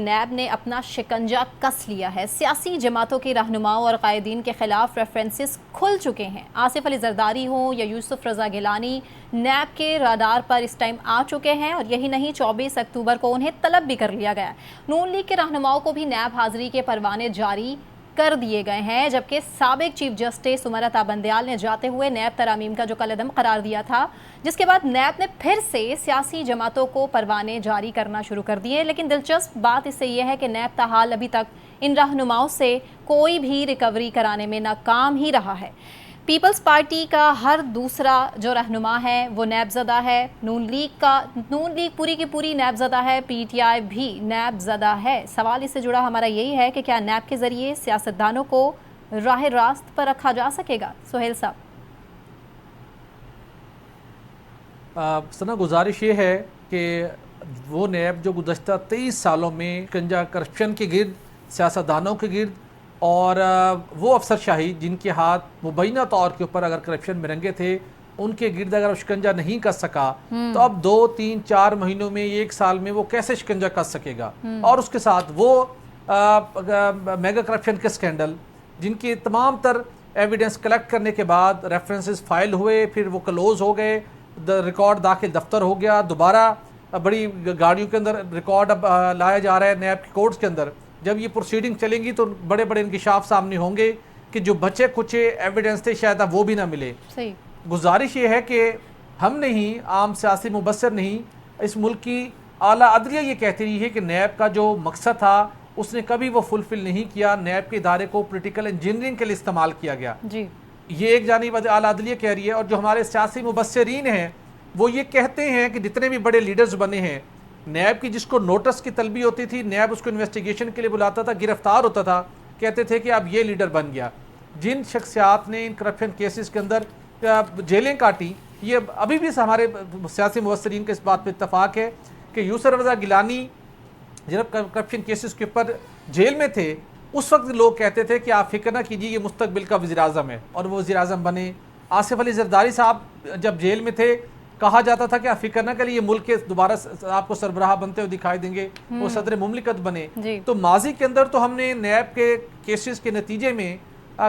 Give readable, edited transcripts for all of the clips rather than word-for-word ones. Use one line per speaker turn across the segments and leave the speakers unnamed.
NAB نے اپنا شکنجہ کس لیا ہے۔ سیاسی جماعتوں کی رہنماؤں اور قائدین کے خلاف ریفرنسز کھل چکے ہیں۔ آصف علی زرداری ہوں یا یوسف رضا گیلانی نیب کے رادار پر اس ٹائم آ چکے ہیں، اور یہی نہیں 24 اکتوبر کو انہیں طلب بھی کر لیا گیا۔ نون لیگ کے رہنماؤں کو بھی نیب حاضری کے پروانے جاری کر دیے گئے ہیں، جبکہ سابق چیف جسٹس عمر عطا بندیال نے جاتے ہوئے نیب ترامیم کا جو کل عدم قرار دیا تھا، جس کے بعد نیب نے پھر سے سیاسی جماعتوں کو پروانے جاری کرنا شروع کر دیے۔ لیکن دلچسپ بات اس سے یہ ہے کہ نیب تاحال ابھی تک ان رہنماؤں سے کوئی بھی ریکوری کرانے میں ناکام ہی رہا ہے۔ پیپلز پارٹی کا ہر دوسرا جو رہنما ہے وہ نیب زدہ ہے، نون لیگ پوری کی پوری نیب زدہ ہے، پی ٹی آئی بھی نیب زدہ ہے۔ سوال اس سے جڑا ہمارا یہی ہے کہ کیا نیب کے ذریعے سیاستدانوں کو راہ راست پر رکھا جا سکے گا؟ سہیل صاحب۔
سنا گزارش یہ ہے کہ وہ نیب جو گزشتہ 23 سالوں میں شکنجہ کرپشن کے گرد، سیاستدانوں کے گرد، اور وہ افسر شاہی جن کے ہاتھ مبینہ طور کے اوپر اگر کرپشن میں رنگے تھے، ان کے گرد اگر وہ شکنجہ نہیں کر سکا تو اب 2 3 4 مہینوں میں 1 سال میں وہ کیسے شکنجہ کر سکے گا؟ اور اس کے ساتھ وہ میگا کرپشن کے سکینڈل جن کی تمام تر ایویڈنس کلیکٹ کرنے کے بعد ریفرنسز فائل ہوئے، پھر وہ کلوز ہو گئے، ریکارڈ داخل دفتر ہو گیا، دوبارہ بڑی گاڑیوں کے اندر ریکارڈ اب لایا جا رہا ہے نیب کی کورٹس کے اندر۔ جب یہ پروسیڈنگ چلیں گی تو بڑے بڑے انکشاف سامنے ہوں گے کہ جو بچے کچھے ایویڈنس تھے شاید اب وہ بھی نہ ملے۔ گزارش یہ ہے کہ ہم نہیں، عام سیاسی مبصر نہیں، اس ملک کی اعلیٰ عدلیہ یہ کہتی رہی ہے کہ نیب کا جو مقصد تھا اس نے کبھی وہ فلفل نہیں کیا۔ نیب کے ادارے کو پولیٹیکل انجینئرنگ کے لیے استعمال کیا گیا، یہ ایک جانب اعلیٰ عدلیہ کہہ رہی ہے۔ اور جو ہمارے سیاسی مبصرین ہیں وہ یہ کہتے ہیں کہ جتنے بھی بڑے لیڈرز بنے ہیں، نیب کی جس کو نوٹس کی طلبی ہوتی تھی، نیب اس کو انویسٹیگیشن کے لیے بلاتا تھا، گرفتار ہوتا تھا، کہتے تھے کہ اب یہ لیڈر بن گیا۔ جن شخصیات نے ان کرپشن کیسز کے اندر جیلیں کاٹی، یہ ابھی بھی ہمارے سیاسی مبصرین کے اس بات پہ اتفاق ہے کہ یوسف رضا گیلانی جب کرپشن کیسز کے اوپر جیل میں تھے، اس وقت لوگ کہتے تھے کہ آپ فکر نہ کیجیے، یہ مستقبل کا وزیر اعظم ہے، اور وہ وزیر اعظم بنے۔ آصف علی زرداری صاحب جب جیل میں تھے، کہا جاتا تھا کہ آپ فکر نہ کریے، یہ ملک کے دوبارہ آپ کو سربراہ بنتے ہوئے دکھائی دیں گے، وہ صدر مملکت بنے۔ تو ماضی کے اندر تو ہم نے نیب کے کیسز کے نتیجے میں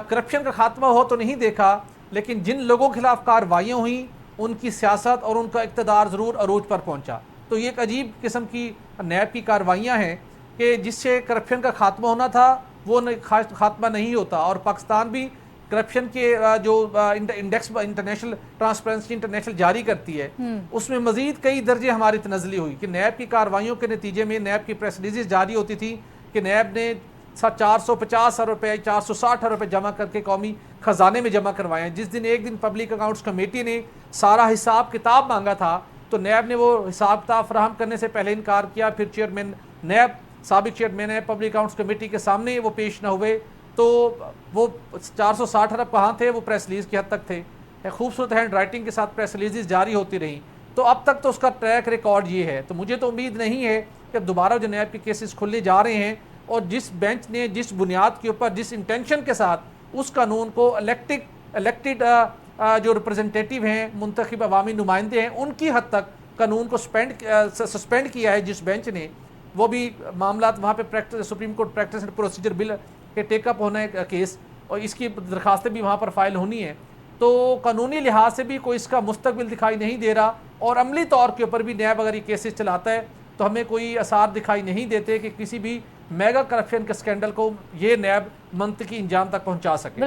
کرپشن کا خاتمہ ہو تو نہیں دیکھا، لیکن جن لوگوں کے خلاف کارروائیاں ہوئیں ان کی سیاست اور ان کا اقتدار ضرور عروج پر پہنچا۔ تو یہ ایک عجیب قسم کی نیب کی کارروائیاں ہیں کہ جس سے کرپشن کا خاتمہ ہونا تھا وہ خاتمہ نہیں ہوتا۔ اور پاکستان بھی کرپشن کے جو انڈیکس انٹرنیشنل ٹرانسپیرنسی انٹرنیشنل جاری کرتی ہے، اس میں مزید کئی درجے ہماری تنزلی ہوئی کہ نیب کی کارروائیوں کے نتیجے میں نیب کی پریس ریلیزز جاری ہوتی تھی کہ نیب نے 450 ارب روپے 460 ارب روپے جمع کر کے قومی خزانے میں جمع کروائے ہیں۔ جس دن ایک دن پبلک اکاؤنٹس کمیٹی نے سارا حساب کتاب مانگا تھا تو نیب نے وہ حساب کتاب فراہم کرنے سے پہلے انکار کیا، پھر چیئرمین نیب، سابق چیئرمین ہے پبلک اکاؤنٹس کمیٹی کے سامنے وہ پیش نہ ہوئے، تو وہ 460 ارب کہاں تھے، وہ پریس ریلیز کی حد تک تھے۔ خوبصورت ہینڈ رائٹنگ کے ساتھ پریس ریلیزز جاری ہوتی رہیں، تو اب تک تو اس کا ٹریک ریکارڈ یہ ہے۔ تو مجھے تو امید نہیں ہے کہ اب دوبارہ جو نیب کے کیسز کھلنے جا رہے ہیں، اور جس بینچ نے جس بنیاد کے اوپر جس انٹینشن کے ساتھ اس قانون کو الیکٹڈ جو ریپرزنٹیٹیو ہیں، منتخب عوامی نمائندے ہیں، ان کی حد تک قانون کو سسپینڈ کیا ہے جس بینچ نے، وہ بھی معاملات وہاں پہ supreme court practice and procedure bill کے ٹیک اپ ہونا ہے کیس، اور اس کی درخواستیں بھی وہاں پر فائل ہونی ہیں۔ تو قانونی لحاظ سے بھی کوئی اس کا مستقبل دکھائی نہیں دے رہا، اور عملی طور کے اوپر بھی نیب اگر یہ کیسز چلاتا ہے تو ہمیں کوئی آثار دکھائی نہیں دیتے کہ کسی بھی میگا کرپشن کے سکینڈل کو یہ نیب منطقی انجام تک پہنچا سکے۔